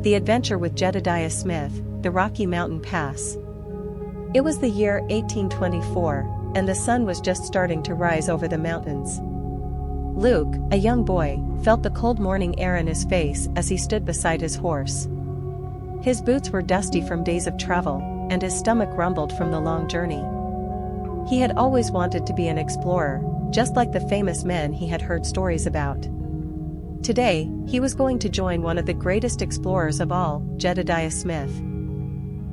The Adventure with Jedediah Smith, the Rocky Mountain Pass. It was the year 1824, and the sun was just starting to rise over the mountains. Luke, a young boy, felt the cold morning air in his face as he stood beside his horse. His boots were dusty from days of travel, and his stomach rumbled from the long journey. He had always wanted to be an explorer, just like the famous men he had heard stories about. Today, he was going to join one of the greatest explorers of all, Jedediah Smith.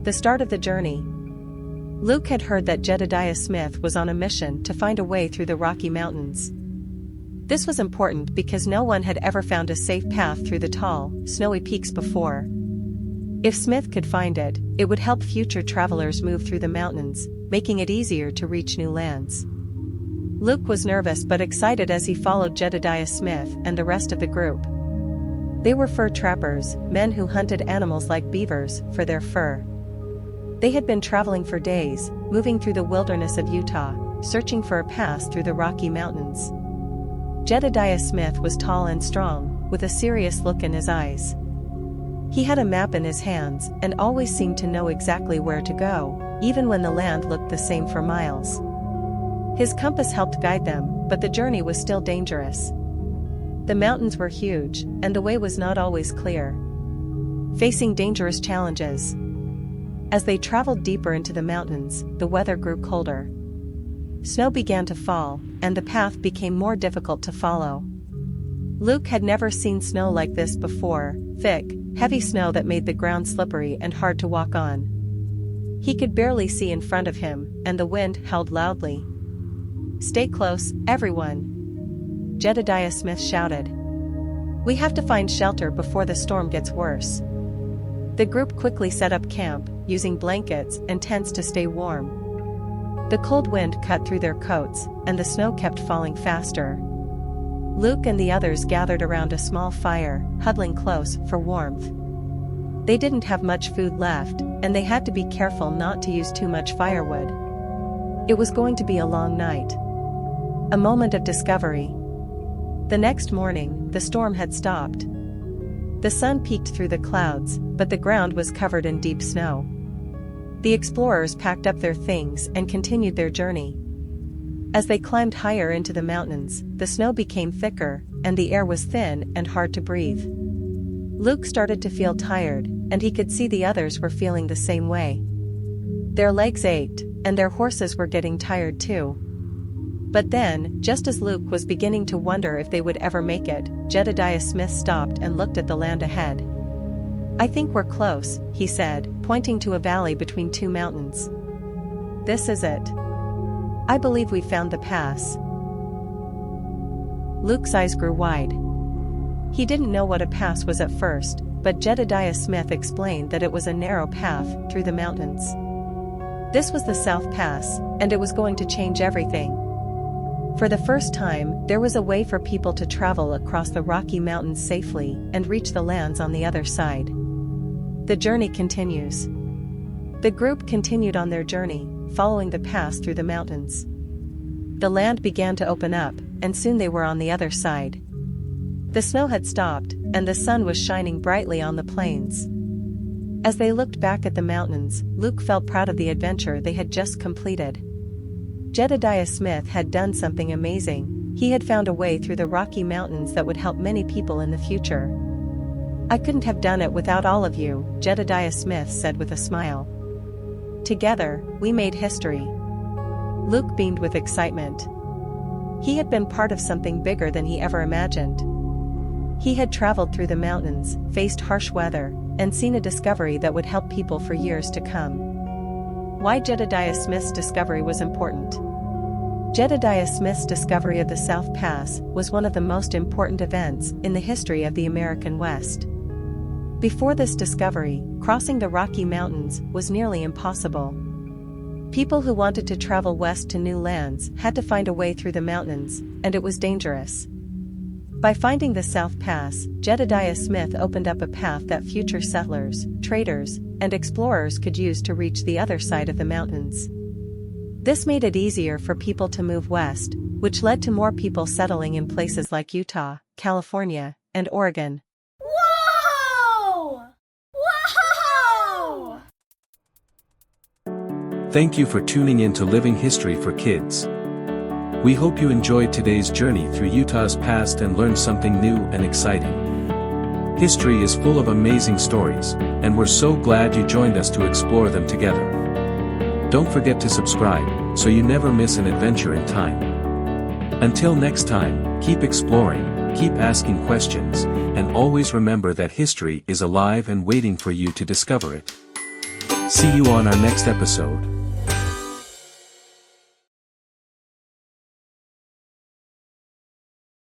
The start of the journey. Luke had heard that Jedediah Smith was on a mission to find a way through the Rocky Mountains. This was important because no one had ever found a safe path through the tall, snowy peaks before. If Smith could find it, it would help future travelers move through the mountains, making it easier to reach new lands. Luke was nervous but excited as he followed Jedediah Smith and the rest of the group. They were fur trappers, men who hunted animals like beavers for their fur. They had been traveling for days, moving through the wilderness of Utah, searching for a pass through the Rocky Mountains. Jedediah Smith was tall and strong, with a serious look in his eyes. He had a map in his hands and always seemed to know exactly where to go, even when the land looked the same for miles. His compass helped guide them, but the journey was still dangerous. The mountains were huge, and the way was not always clear. Facing dangerous challenges. As they traveled deeper into the mountains, the weather grew colder. Snow began to fall, and the path became more difficult to follow. Luke had never seen snow like this before, thick, heavy snow that made the ground slippery and hard to walk on. He could barely see in front of him, and the wind howled loudly. "Stay close, everyone," Jedediah Smith shouted. "We have to find shelter before the storm gets worse." The group quickly set up camp, using blankets and tents to stay warm. The cold wind cut through their coats, and the snow kept falling faster. Luke and the others gathered around a small fire, huddling close for warmth. They didn't have much food left, and they had to be careful not to use too much firewood. It was going to be a long night. A moment of discovery. The next morning, the storm had stopped. The sun peeked through the clouds, but the ground was covered in deep snow. The explorers packed up their things and continued their journey. As they climbed higher into the mountains, the snow became thicker, and the air was thin and hard to breathe. Luke started to feel tired, and he could see the others were feeling the same way. Their legs ached, and their horses were getting tired too. But then, just as Luke was beginning to wonder if they would ever make it, Jedediah Smith stopped and looked at the land ahead. "I think we're close," he said, pointing to a valley between two mountains. "This is it. I believe we found the pass." Luke's eyes grew wide. He didn't know what a pass was at first, but Jedediah Smith explained that it was a narrow path through the mountains. This was the South Pass, and it was going to change everything. For the first time, there was a way for people to travel across the Rocky Mountains safely and reach the lands on the other side. The journey continues. The group continued on their journey, following the pass through the mountains. The land began to open up, and soon they were on the other side. The snow had stopped, and the sun was shining brightly on the plains. As they looked back at the mountains, Luke felt proud of the adventure they had just completed. Jedediah Smith had done something amazing. He had found a way through the Rocky Mountains that would help many people in the future. "I couldn't have done it without all of you," Jedediah Smith said with a smile. "Together, we made history." Luke beamed with excitement. He had been part of something bigger than he ever imagined. He had traveled through the mountains, faced harsh weather, and seen a discovery that would help people for years to come. Why Jedediah Smith's discovery was important. Jedediah Smith's discovery of the South Pass was one of the most important events in the history of the American West. Before this discovery, crossing the Rocky Mountains was nearly impossible. People who wanted to travel west to new lands had to find a way through the mountains, and it was dangerous. By finding the South Pass, Jedediah Smith opened up a path that future settlers, traders, and explorers could use to reach the other side of the mountains. This made it easier for people to move west, which led to more people settling in places like Utah, California, and Oregon. Thank you for tuning in to Living History for Kids. We hope you enjoyed today's journey through Utah's past and learned something new and exciting. History is full of amazing stories, and we're so glad you joined us to explore them together. Don't forget to subscribe, so you never miss an adventure in time. Until next time, keep exploring, keep asking questions, and always remember that history is alive and waiting for you to discover it. See you on our next episode.